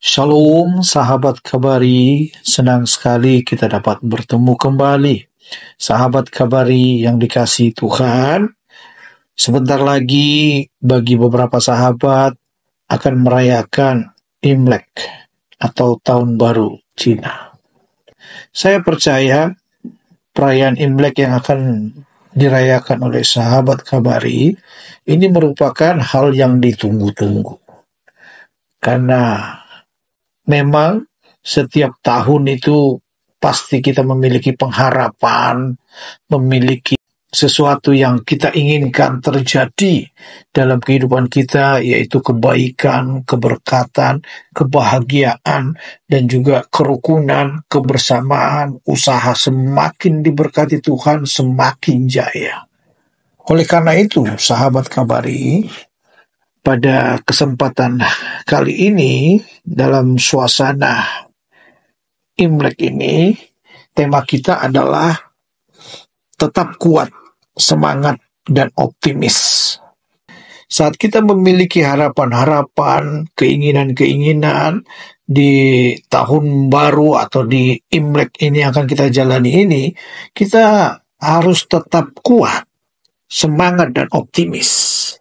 Shalom sahabat Kabari, senang sekali kita dapat bertemu kembali. Sahabat Kabari yang dikasihi Tuhan, sebentar lagi bagi beberapa sahabat akan merayakan Imlek atau Tahun Baru Cina. Saya percaya perayaan Imlek yang akan dirayakan oleh sahabat Kabari ini merupakan hal yang ditunggu-tunggu. Karena memang setiap tahun itu pasti kita memiliki pengharapan, memiliki sesuatu yang kita inginkan terjadi dalam kehidupan kita, yaitu kebaikan, keberkatan, kebahagiaan, dan juga kerukunan, kebersamaan, usaha semakin diberkati Tuhan, semakin jaya. Oleh karena itu, sahabat Kabari, pada kesempatan kali ini, dalam suasana Imlek ini, tema kita adalah tetap kuat, semangat, dan optimis. Saat kita memiliki harapan-harapan, keinginan-keinginan di tahun baru atau di Imlek ini yang akan kita jalani ini, kita harus tetap kuat, semangat, dan optimis.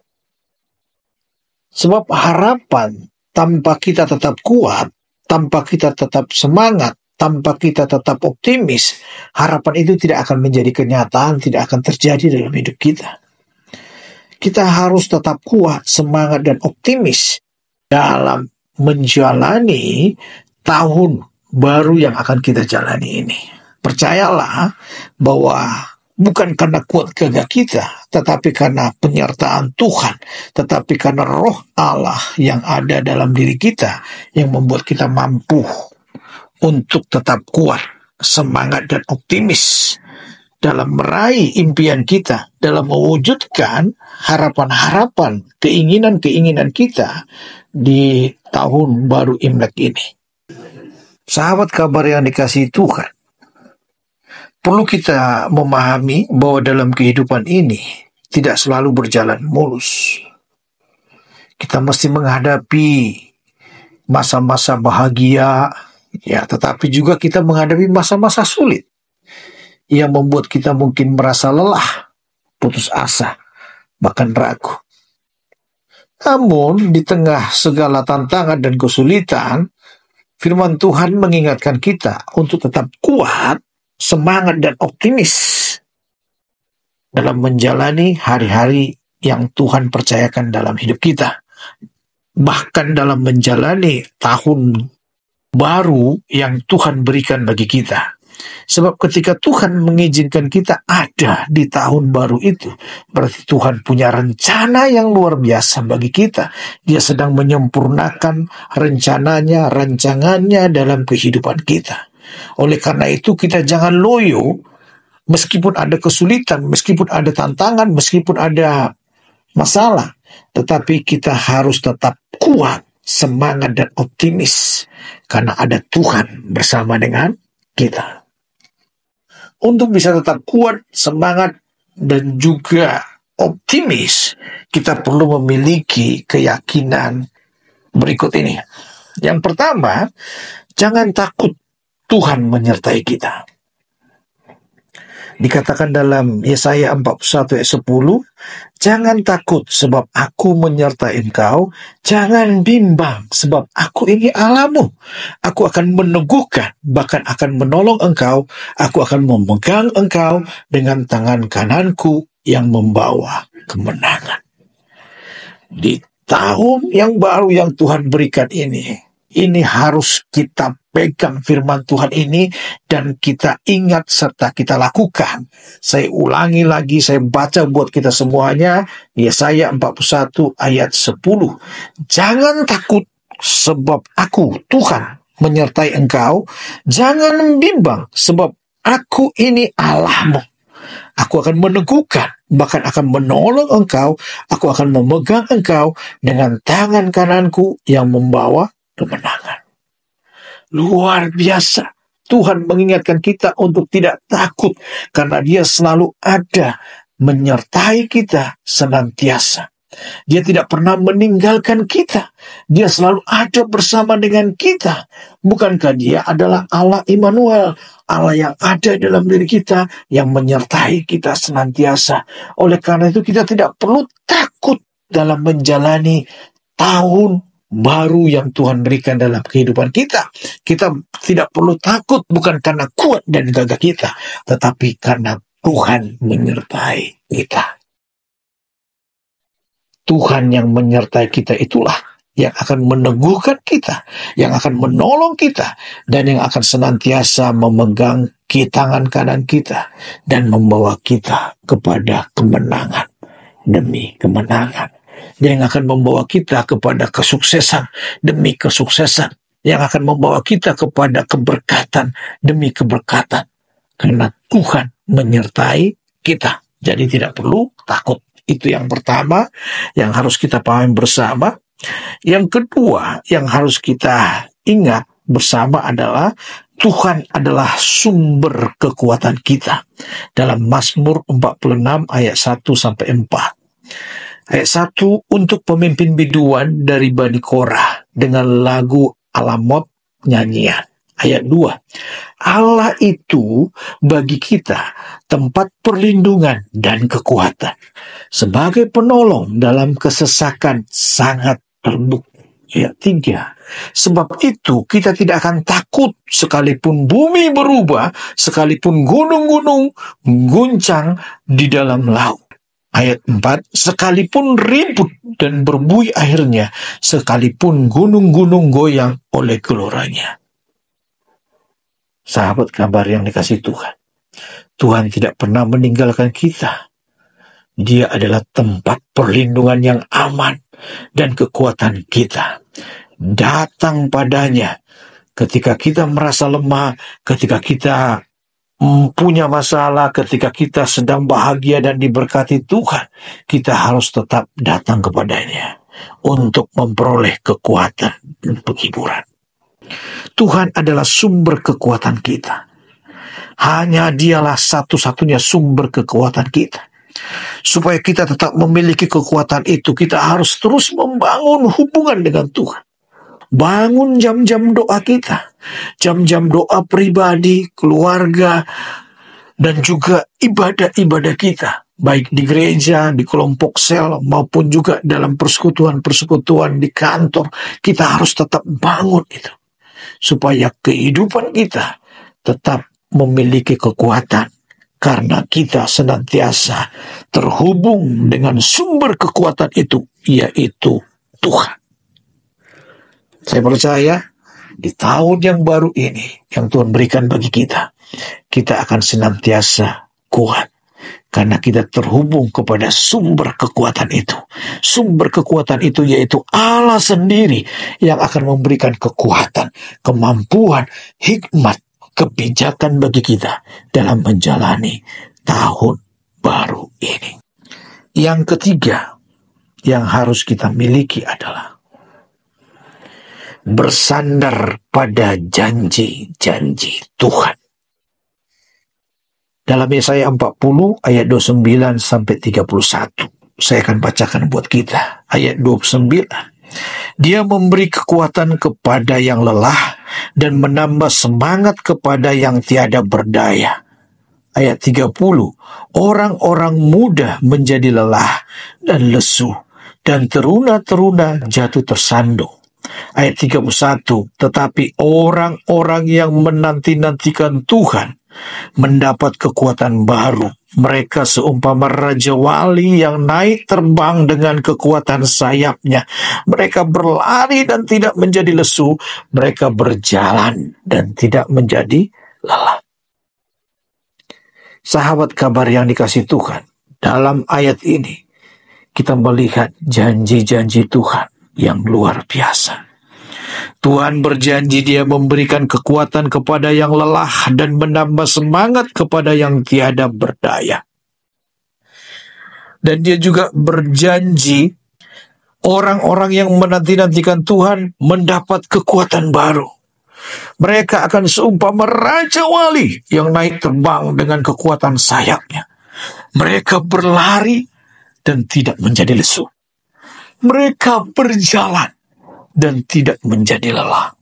Sebab harapan tanpa kita tetap kuat, tanpa kita tetap semangat, tanpa kita tetap optimis, harapan itu tidak akan menjadi kenyataan, tidak akan terjadi dalam hidup kita. Kita harus tetap kuat, semangat, dan optimis dalam menjalani tahun baru yang akan kita jalani ini. Percayalah bahwa bukan karena kuat gagah kita, tetapi karena penyertaan Tuhan, tetapi karena roh Allah yang ada dalam diri kita, yang membuat kita mampu untuk tetap kuat, semangat, dan optimis dalam meraih impian kita, dalam mewujudkan harapan-harapan, keinginan-keinginan kita di tahun baru Imlek ini. Sahabat kabar yang dikasihi Tuhan, perlu kita memahami bahwa dalam kehidupan ini tidak selalu berjalan mulus. Kita mesti menghadapi masa-masa bahagia, tetapi juga kita menghadapi masa-masa sulit yang membuat kita mungkin merasa lelah, putus asa, bahkan ragu. Namun di tengah segala tantangan dan kesulitan, firman Tuhan mengingatkan kita untuk tetap kuat, semangat, dan optimis dalam menjalani hari-hari yang Tuhan percayakan dalam hidup kita. Bahkan dalam menjalani tahun baru yang Tuhan berikan bagi kita. Sebab ketika Tuhan mengizinkan kita ada di tahun baru itu, berarti Tuhan punya rencana yang luar biasa bagi kita. Dia sedang menyempurnakan rencananya, rancangannya dalam kehidupan kita. Oleh karena itu kita jangan loyo, meskipun ada kesulitan, meskipun ada tantangan, meskipun ada masalah, tetapi kita harus tetap kuat, semangat, dan optimis, karena ada Tuhan bersama dengan kita. Untuk bisa tetap kuat, semangat, dan juga optimis, kita perlu memiliki keyakinan berikut ini. Yang pertama, jangan takut, Tuhan menyertai kita. Dikatakan dalam Yesaya 41 ayat 10, jangan takut sebab aku menyertai engkau, jangan bimbang sebab aku ini Allahmu. Aku akan meneguhkan, bahkan akan menolong engkau, aku akan memegang engkau dengan tangan kananku yang membawa kemenangan. Di tahun yang baru yang Tuhan berikan ini harus kita pegang firman Tuhan ini dan kita ingat serta kita lakukan. Saya ulangi lagi, saya baca buat kita semuanya, Yesaya 41 ayat 10. Jangan takut sebab aku, Tuhan, menyertai engkau. Jangan bimbang sebab aku ini Allahmu. Aku akan meneguhkan, bahkan akan menolong engkau. Aku akan memegang engkau dengan tangan kananku yang membawa kemenangan. Luar biasa. Tuhan mengingatkan kita untuk tidak takut karena Dia selalu ada menyertai kita senantiasa. Dia tidak pernah meninggalkan kita. Dia selalu ada bersama dengan kita. Bukankah Dia adalah Allah Immanuel, Allah yang ada dalam diri kita, yang menyertai kita senantiasa. Oleh karena itu kita tidak perlu takut dalam menjalani tahun baru yang Tuhan berikan dalam kehidupan kita. Kita tidak perlu takut bukan karena kuat dan gagah kita, tetapi karena Tuhan menyertai kita. Tuhan yang menyertai kita itulah yang akan meneguhkan kita, yang akan menolong kita, dan yang akan senantiasa memegang tangan kanan kita dan membawa kita kepada kemenangan demi kemenangan. Yang akan membawa kita kepada kesuksesan demi kesuksesan, yang akan membawa kita kepada keberkatan demi keberkatan, karena Tuhan menyertai kita. Jadi tidak perlu takut. Itu yang pertama yang harus kita pahami bersama. Yang kedua yang harus kita ingat bersama adalah Tuhan adalah sumber kekuatan kita. Dalam Mazmur 46 ayat 1-4. Ayat 1, untuk pemimpin biduan dari Bani Korah dengan lagu Alamot nyanyian. Ayat 2, Allah itu bagi kita tempat perlindungan dan kekuatan, sebagai penolong dalam kesesakan sangat terbukti. Ayat 3, sebab itu kita tidak akan takut sekalipun bumi berubah, sekalipun gunung-gunung guncang di dalam laut. Ayat 4, sekalipun ribut dan berbuih airnya, sekalipun gunung-gunung goyang oleh geloranya. Sahabat kabar yang dikasihi Tuhan, Tuhan tidak pernah meninggalkan kita. Dia adalah tempat perlindungan yang aman dan kekuatan kita. Datang padanya ketika kita merasa lemah, ketika kita punya masalah, ketika kita sedang bahagia dan diberkati Tuhan, kita harus tetap datang kepadanya untuk memperoleh kekuatan dan penghiburan. Tuhan adalah sumber kekuatan kita. Hanya Dialah satu-satunya sumber kekuatan kita. Supaya kita tetap memiliki kekuatan itu, kita harus terus membangun hubungan dengan Tuhan. Bangun jam-jam doa kita, jam-jam doa pribadi, keluarga, dan juga ibadah-ibadah kita, baik di gereja, di kelompok sel, maupun juga dalam persekutuan-persekutuan di kantor. Kita harus tetap bangun itu, supaya kehidupan kita tetap memiliki kekuatan, karena kita senantiasa terhubung dengan sumber kekuatan itu, yaitu Tuhan. Saya percaya di tahun yang baru ini yang Tuhan berikan bagi kita, kita akan senantiasa kuat karena kita terhubung kepada sumber kekuatan itu. Sumber kekuatan itu yaitu Allah sendiri yang akan memberikan kekuatan, kemampuan, hikmat, kebijakan bagi kita dalam menjalani tahun baru ini. Yang ketiga yang harus kita miliki adalah bersandar pada janji-janji Tuhan. Dalam Yesaya 40 ayat 29-31. Saya akan bacakan buat kita. Ayat 29. Dia memberi kekuatan kepada yang lelah dan menambah semangat kepada yang tiada berdaya. Ayat 30. Orang-orang muda menjadi lelah dan lesu, dan teruna-teruna jatuh tersandung. Ayat 31, tetapi orang-orang yang menanti-nantikan Tuhan mendapat kekuatan baru. Mereka seumpama Raja Wali yang naik terbang dengan kekuatan sayapnya. Mereka berlari dan tidak menjadi lesu. Mereka berjalan dan tidak menjadi lelah. Sahabat kabar yang dikasihi Tuhan, dalam ayat ini kita melihat janji-janji Tuhan yang luar biasa. Tuhan berjanji Dia memberikan kekuatan kepada yang lelah dan menambah semangat kepada yang tiada berdaya. Dan Dia juga berjanji orang-orang yang menanti-nantikan Tuhan mendapat kekuatan baru. Mereka akan seumpama Raja Wali yang naik terbang dengan kekuatan sayapnya. Mereka berlari dan tidak menjadi lesu. Mereka berjalan dan tidak menjadi lelah.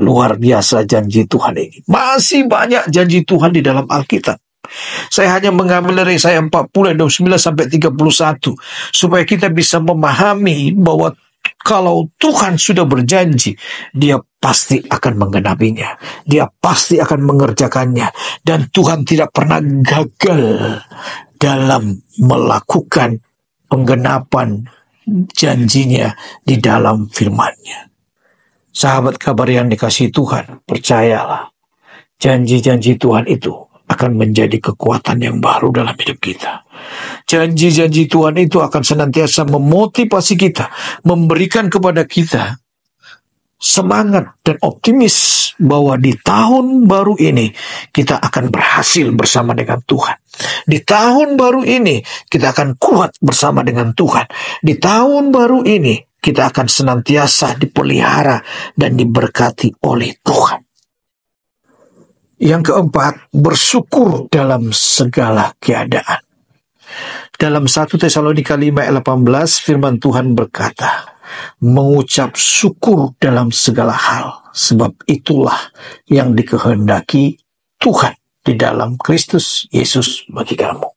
Luar biasa janji Tuhan ini. Masih banyak janji Tuhan di dalam Alkitab. Saya hanya mengambil dari Yesaya 40 ayat 29 sampai 31 supaya kita bisa memahami bahwa kalau Tuhan sudah berjanji, Dia pasti akan menggenapinya. Dia pasti akan mengerjakannya. Dan Tuhan tidak pernah gagal dalam melakukan penggenapan janjinya di dalam firman-Nya. Sahabat kabar yang dikasihi Tuhan, percayalah, janji-janji Tuhan itu akan menjadi kekuatan yang baru dalam hidup kita. Janji-janji Tuhan itu akan senantiasa memotivasi kita, memberikan kepada kita semangat dan optimis bahwa di tahun baru ini kita akan berhasil bersama dengan Tuhan. Di tahun baru ini kita akan kuat bersama dengan Tuhan. Di tahun baru ini kita akan senantiasa dipelihara dan diberkati oleh Tuhan. Yang keempat, bersyukur dalam segala keadaan. Dalam 1 Tesalonika 5 ayat 18, firman Tuhan berkata, mengucap syukur dalam segala hal, sebab itulah yang dikehendaki Tuhan di dalam Kristus Yesus bagi kamu.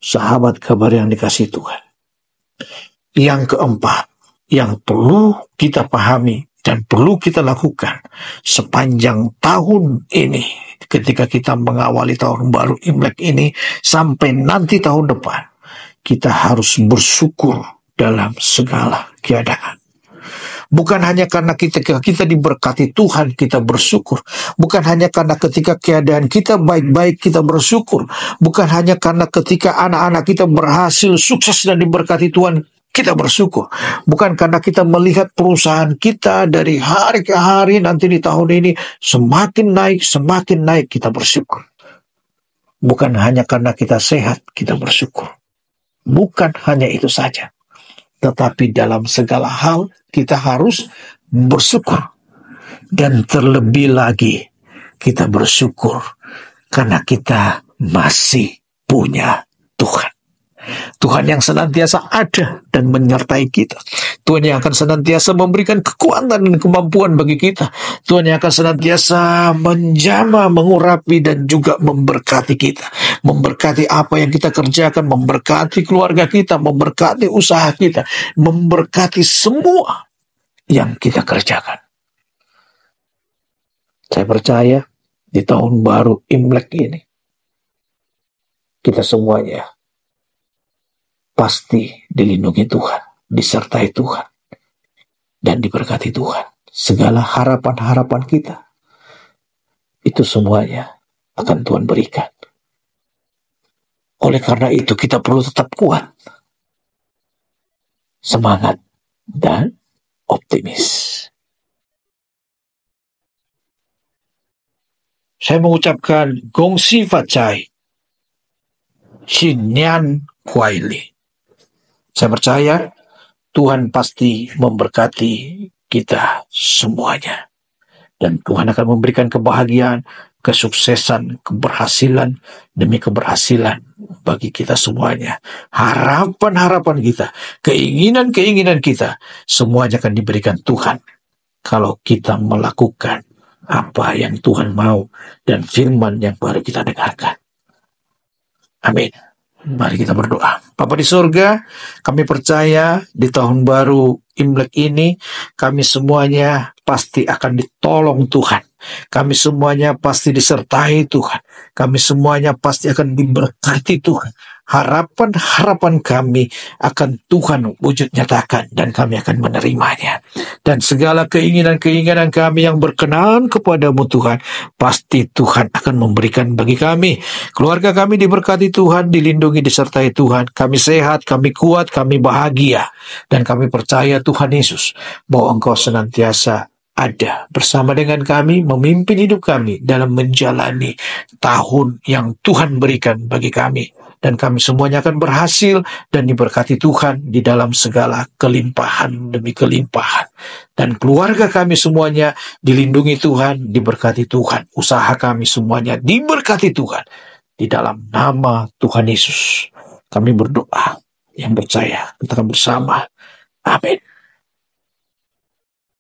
Sahabat kabar yang dikasihi Tuhan. Yang keempat, yang perlu kita pahami dan perlu kita lakukan sepanjang tahun ini, ketika kita mengawali tahun baru Imlek ini sampai nanti tahun depan, kita harus bersyukur dalam segala keadaan. Bukan hanya karena kita diberkati Tuhan kita bersyukur. Bukan hanya karena ketika keadaan kita baik-baik kita bersyukur. Bukan hanya karena ketika anak-anak kita berhasil sukses dan diberkati Tuhan kita bersyukur. Bukan karena kita melihat perusahaan kita dari hari ke hari nanti di tahun ini semakin naik kita bersyukur. Bukan hanya karena kita sehat kita bersyukur. Bukan hanya itu saja. Tetapi dalam segala hal kita harus bersyukur. Dan terlebih lagi kita bersyukur karena kita masih punya Tuhan. Tuhan yang senantiasa ada dan menyertai kita. Tuhan yang akan senantiasa memberikan kekuatan dan kemampuan bagi kita. Tuhan yang akan senantiasa menjamah, mengurapi dan juga memberkati kita. Memberkati apa yang kita kerjakan, memberkati keluarga kita, memberkati usaha kita, memberkati semua yang kita kerjakan. Saya percaya di tahun baru Imlek ini kita semuanya pasti dilindungi Tuhan, disertai Tuhan, dan diberkati Tuhan. Segala harapan-harapan kita, itu semuanya akan Tuhan berikan. Oleh karena itu, kita perlu tetap kuat, semangat, dan optimis. Saya mengucapkan Gong Si Fat Chai, Xin Nian Kuai Li. Saya percaya Tuhan pasti memberkati kita semuanya. Dan Tuhan akan memberikan kebahagiaan, kesuksesan, keberhasilan demi keberhasilan bagi kita semuanya. Harapan-harapan kita, keinginan-keinginan kita, semuanya akan diberikan Tuhan kalau kita melakukan apa yang Tuhan mau dan firman yang baru kita dengarkan. Amin. Mari kita berdoa. Bapa di surga, kami percaya di tahun baru Imlek ini, kami semuanya pasti akan ditolong Tuhan. Kami semuanya pasti disertai Tuhan. Kami semuanya pasti akan diberkati Tuhan. Harapan-harapan kami akan Tuhan wujud nyatakan dan kami akan menerimanya. Dan segala keinginan-keinginan kami yang berkenan kepadamu Tuhan, pasti Tuhan akan memberikan bagi kami. Keluarga kami diberkati Tuhan, dilindungi, disertai Tuhan. Kami sehat, kami kuat, kami bahagia. Dan kami percaya Tuhan Yesus bahwa Engkau senantiasa ada bersama dengan kami, memimpin hidup kami dalam menjalani tahun yang Tuhan berikan bagi kami. Dan kami semuanya akan berhasil dan diberkati Tuhan di dalam segala kelimpahan demi kelimpahan. Dan keluarga kami semuanya dilindungi Tuhan, diberkati Tuhan. Usaha kami semuanya diberkati Tuhan. Di dalam nama Tuhan Yesus kami berdoa. yang percaya. Katakan bersama. Amin.